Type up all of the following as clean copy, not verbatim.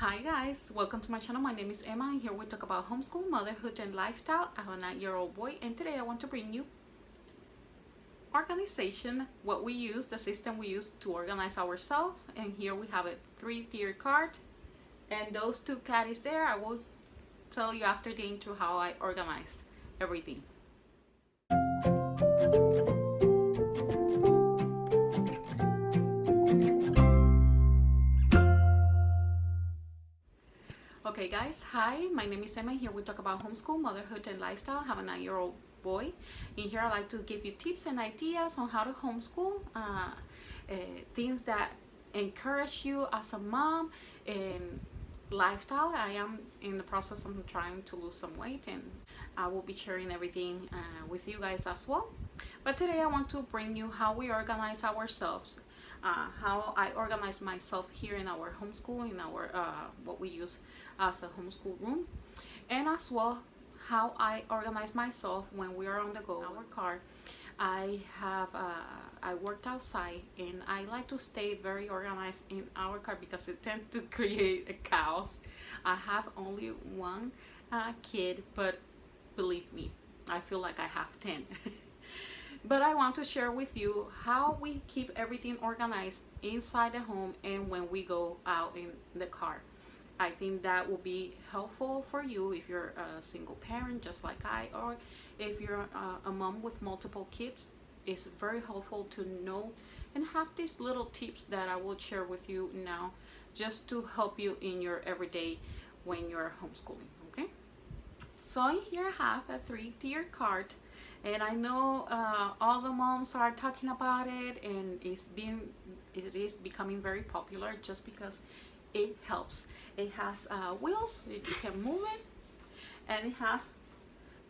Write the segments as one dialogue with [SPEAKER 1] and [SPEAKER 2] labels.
[SPEAKER 1] Hi guys, welcome to my channel. My name is Emma and here we talk about homeschool, motherhood, and lifestyle. I have a 9-year-old boy and today I want to bring you organization, what we use, the system we use to organize ourselves. And here we have a 3-tier cart, and those 2 caddies there, I will tell you after the intro how I organize everything. Okay guys, hi, my name is Emma. Here we talk about homeschool, motherhood, and lifestyle. I have a 9-year-old boy. In here I like to give you tips and ideas on how to homeschool, things that encourage you as a mom, and lifestyle. I am in the process of trying to lose some weight and I will be sharing everything with you guys as well. But today I want to bring you how we organize ourselves. How I organize myself here in our homeschool, in our what we use as a homeschool room, and as well how I organize myself when we are on the go. Our car, I worked outside and I like to stay very organized in our car because it tends to create a chaos. I have only one kid, but believe me, I feel like I have 10. But I want to share with you how we keep everything organized inside the home and when we go out in the car. I think that will be helpful for you if you're a single parent just like I, or if you're a mom with multiple kids. It's very helpful to know and have these little tips that I will share with you now just to help you in your everyday when you're homeschooling. Okay, so in here I have a 3-tier cart. And I know all the moms are talking about it, and it is becoming very popular just because it helps. It has wheels, you can move it, and it has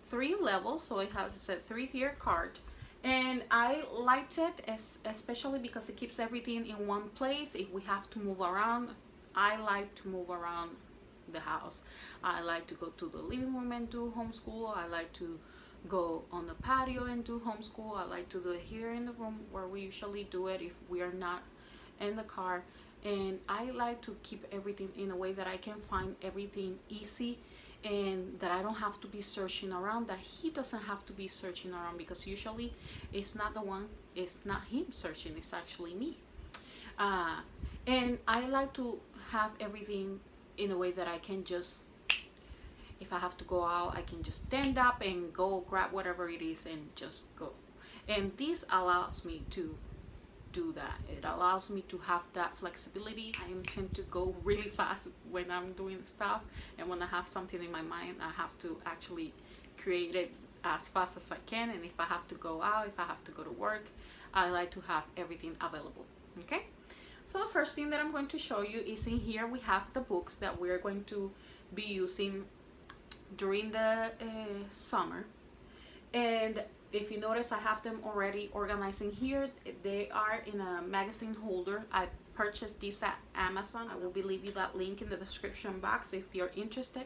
[SPEAKER 1] 3 levels, so it has a 3-tier cart. And I liked it especially because it keeps everything in one place. If we have to move around, I like to move around the house. I like to go to the living room and do homeschool. I like to go on the patio and do homeschool. I like to do it here in the room where we usually do it if we are not in the car. And I like to keep everything in a way that I can find everything easy and that I don't have to be searching around, that he doesn't have to be searching around, because usually it's not him searching, it's actually me. And I like to have everything in a way that I can just, if I have to go out, I can just stand up and go grab whatever it is and just go. And this allows me to do that. It allows me to have that flexibility. I tend to go really fast when I'm doing stuff, and when I have something in my mind, I have to actually create it as fast as I can. And if I have to go out, if I have to go to work, I like to have everything available. Okay, so the first thing that I'm going to show you is in here we have the books that we're going to be using during the summer. And if you notice, I have them already organizing here. They are in a magazine holder. I purchased these at Amazon. I will leave you that link in the description box if you're interested.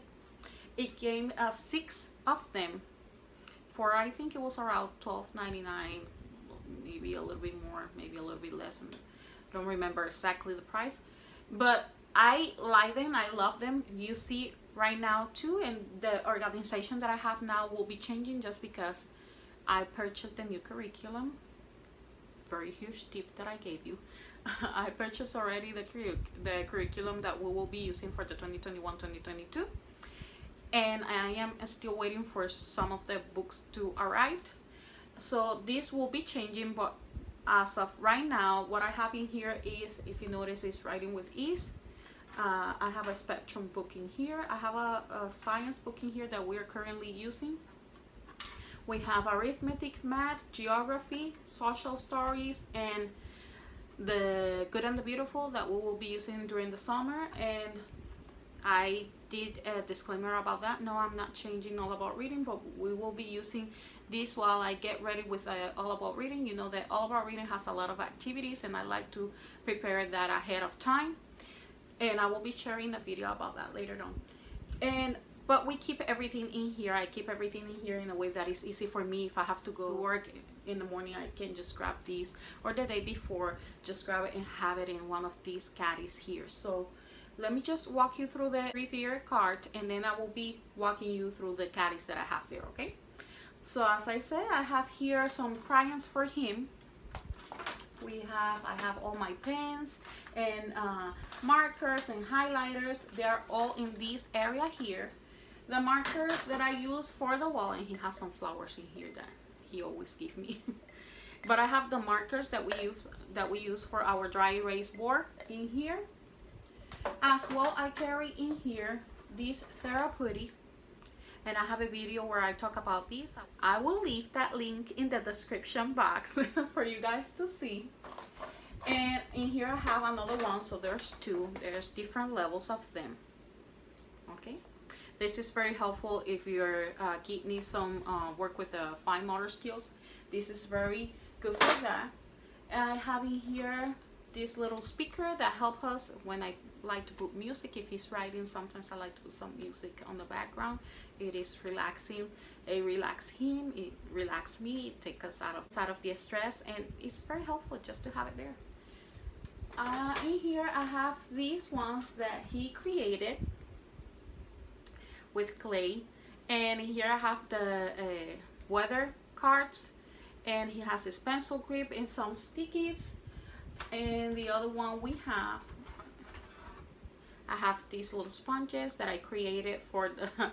[SPEAKER 1] It came 6 of them for, I think it was around $12.99, maybe a little bit more, maybe a little bit less. I don't remember exactly the price, but I like them. I love them. You see right now too, and the organization that I have now will be changing just because I purchased a new curriculum. Very huge tip that I gave you. I purchased already the curriculum that we will be using for the 2021-2022, and I am still waiting for some of the books to arrive. So this will be changing, but as of right now, what I have in here is, if you notice, is Writing with Ease. I have a spectrum book in here. I have a science book in here that we are currently using. We have arithmetic, math, geography, social stories, and the Good and the Beautiful that we will be using during the summer. And I did a disclaimer about that. No, I'm not changing All About Reading, but we will be using this while I get ready with All About Reading. You know that All About Reading has a lot of activities, and I like to prepare that ahead of time. And I will be sharing a video about that later on. But we keep everything in here. I keep everything in here in a way that is easy for me. If I have to go work in the morning, I can just grab these, or the day before, just grab it and have it in one of these caddies here. So let me just walk you through the Frixion cart, and then I will be walking you through the caddies that I have there, okay? So as I said, I have here some crayons for him. I have all my pens and markers and highlighters. They're all in this area here. The markers that I use for the wall, and he has some flowers in here that he always gives me. But I have the markers that we use for our dry erase board in here. As well, I carry in here this therapeutic, and I have a video where I talk about these. I will leave that link in the description box for you guys to see. And in here I have another one, so there's two. There's different levels of them. Okay, this is very helpful if your kid needs some work with fine motor skills. This is very good for that. I have in here this little speaker that helps us when I like to put music. If he's writing, sometimes I like to put some music on the background. It is relaxing. It relaxes him, it relaxes me, it takes us out of the stress, and it's very helpful just to have it there. In here I have these ones that he created with clay, and in here I have the weather cards, and he has his pencil grip and some stickies. And the other one I have these little sponges that I created for the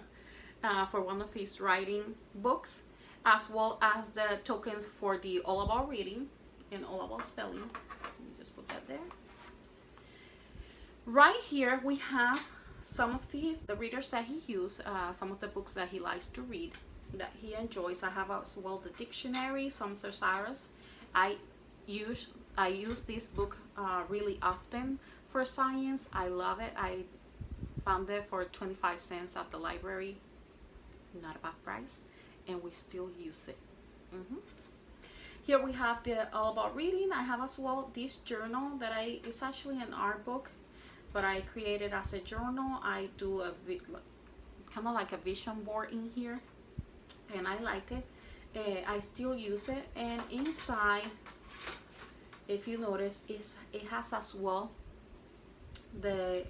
[SPEAKER 1] for one of his writing books, as well as the tokens for the all about reading and all about spelling. Let me just put that there. Right here we have some of the readers that he used, some of the books that he likes to read, that he enjoys. I have as well the dictionary, some thesaurus. I use this book really often for science. I love it. I found it for 25 cents at the library. Not a bad price, and we still use it. Here we have the all about reading. I have as well this journal that it's actually an art book, but I created as a journal. I do a kind of like a vision board in here, and I liked it. I still use it, and inside, if you notice, it has as well the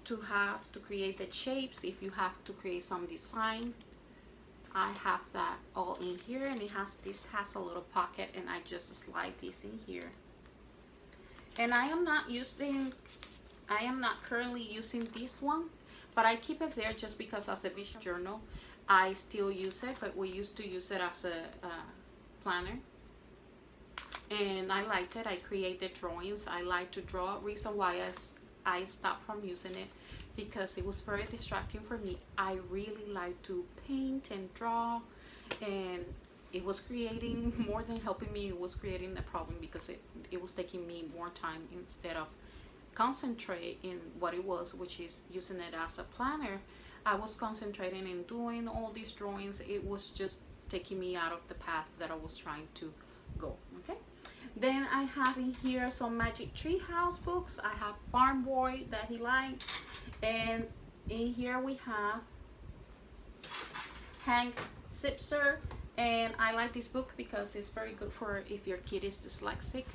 [SPEAKER 1] to create the shapes. If you have to create some design, I have that all in here, and this has a little pocket, and I just slide this in here. And I am not currently using this one, but I keep it there just because as a vision journal I still use it, but we used to use it as a planner, and I liked it. I created drawings. I like to draw. Reason why I stopped from using it, because it was very distracting for me. I really like to paint and draw, and it was creating more than helping me. It was creating a problem, because it was taking me more time instead of concentrate in what it was, which is using it as a planner. I was concentrating in doing all these drawings. It was just taking me out of the path that I was trying to go. Okay. Then I have in here some Magic Tree House books. I have Farm Boy that he likes, and in here we have Hank Zipser, and I like this book because it's very good for if your kid is dyslexic.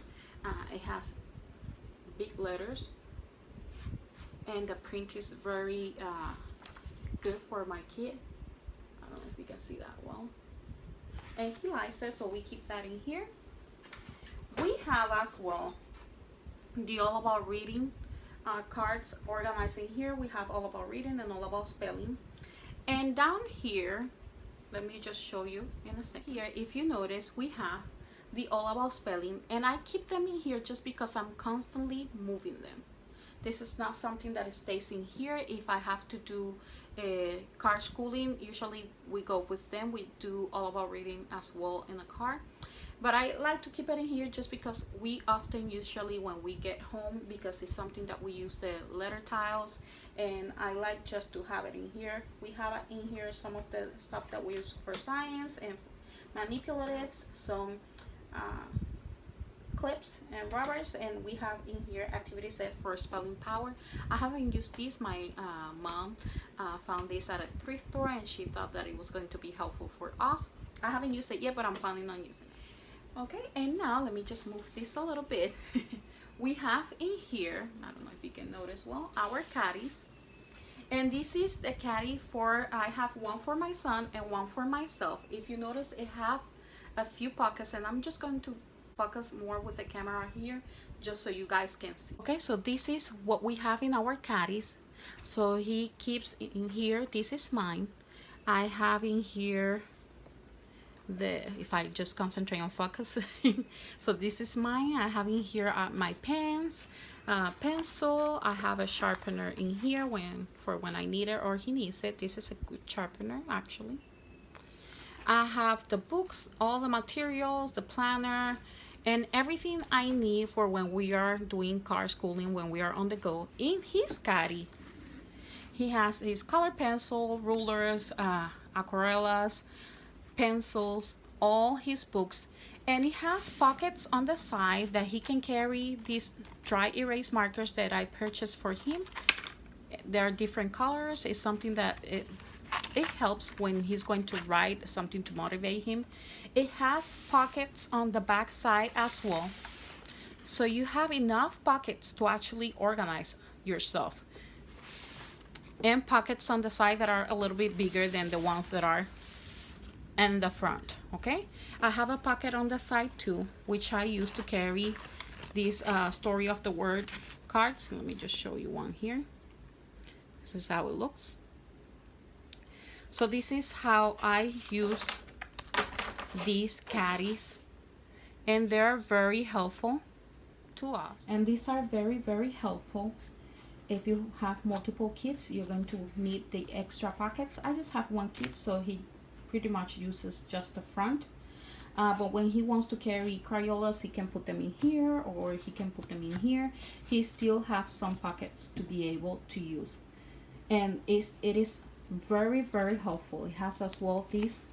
[SPEAKER 1] It has big letters, and the print is very good for my kid. I don't know if you can see that well, and he likes it, so we keep that in here. We have as well the all about reading cards organized in here. We have all about reading and all about spelling. And down here, let me just show you in a second. Here, if you notice, we have the all about spelling, and I keep them in here just because I'm constantly moving them. This is not something that stays in here. If I have to do car schooling, usually we go with them. We do all about reading as well in a car. But I like to keep it in here just because we often, usually when we get home, because it's something that we use the letter tiles, and I like just to have it in here. We have in here some of the stuff that we use for science and manipulatives, some clips and rubbers, and we have in here activities that for spelling power. I haven't used these. My mom found this at a thrift store, and she thought that it was going to be helpful for us. I haven't used it yet, but I'm planning on using it. Okay, and now let me just move this a little bit. we have in here, I don't know if you can notice well, our caddies. And this is the caddy for, I have one for my son and one for myself. If you notice, it have a few pockets, and I'm just going to focus more with the camera here just so you guys can see. Okay, so this is what we have in our caddies. So he keeps in here, this is mine. I have in here if I just concentrate on focus. So this is mine. I have in here my pens, pencil. I have a sharpener in here for when I need it or he needs it. This is a good sharpener actually. I have the books, all the materials, the planner, and everything I need for when we are doing car schooling, when we are on the go. In his caddy, he has his color pencil, rulers, aquarellas, pencils, all his books, and it has pockets on the side that he can carry these dry erase markers that I purchased for him. They're different colors. It's something that it helps when he's going to write something to motivate him. It has pockets on the back side as well, so you have enough pockets to actually organize yourself, and pockets on the side that are a little bit bigger than the ones that are in the front. Okay, I have a pocket on the side too, which I use to carry these story of the word cards. Let me just show you one here. This is how it looks. So this is how I use these caddies, and they're very helpful to us. And these are very, very helpful if you have multiple kids. You're going to need the extra pockets. I just have one kid, so he pretty much uses just the front, but when he wants to carry Crayolas, he can put them in here or he can put them in here. He still has some pockets to be able to use, and it is very, very helpful. It has as well these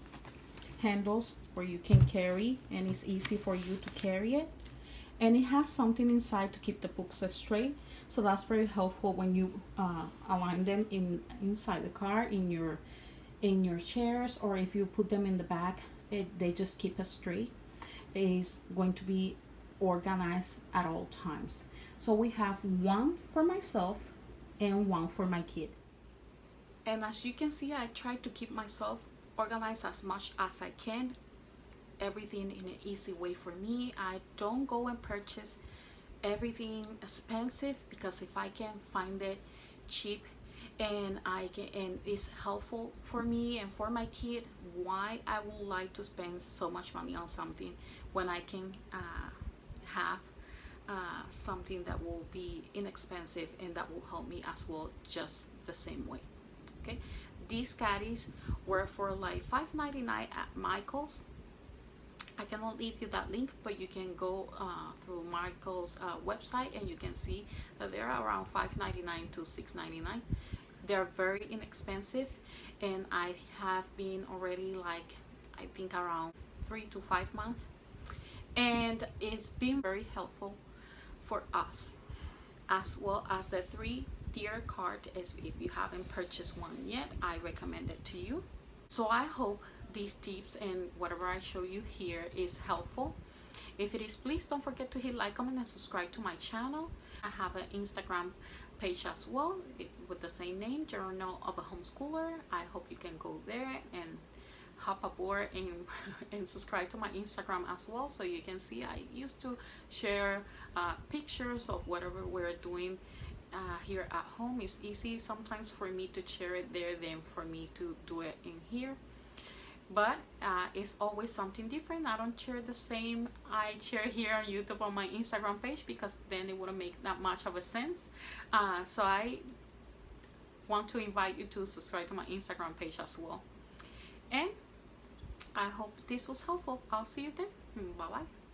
[SPEAKER 1] handles where you can carry, and it's easy for you to carry it, and it has something inside to keep the books straight, so that's very helpful when you align them inside the car, in your chairs, or if you put them in the back, they just keep us straight. It is going to be organized at all times. So we have one for myself and one for my kid. And as you can see, I try to keep myself organized as much as I can. Everything in an easy way for me. I don't go and purchase everything expensive, because if I can find it cheap and it's helpful for me and for my kid, why I would like to spend so much money on something when I can have something that will be inexpensive and that will help me as well, just the same way. Okay, these caddies were for like $5.99 at Michael's. I cannot leave you that link, but you can go through Michael's website and you can see that they're around $5.99 to $6.99. They're very inexpensive, and I have been already like, I think around 3 to 5 months, and it's been very helpful for us, as well as the 3-tier cart. If you haven't purchased one yet, I recommend it to you. So I hope these tips and whatever I show you here is helpful. If it is, please don't forget to hit like, comment, and subscribe to my channel. I have an Instagram page as well with the same name, Journal of a Homeschooler. I hope you can go there and hop aboard and subscribe to my Instagram as well, so you can see I used to share pictures of whatever we're doing here at home. It's easy sometimes for me to share it there than for me to do it in here, but it's always something different. I don't share the same I share here on YouTube on my Instagram page, because then it wouldn't make that much of a sense. So I want to invite you to subscribe to my Instagram page as well. And I hope this was helpful. I'll see you then. Bye bye.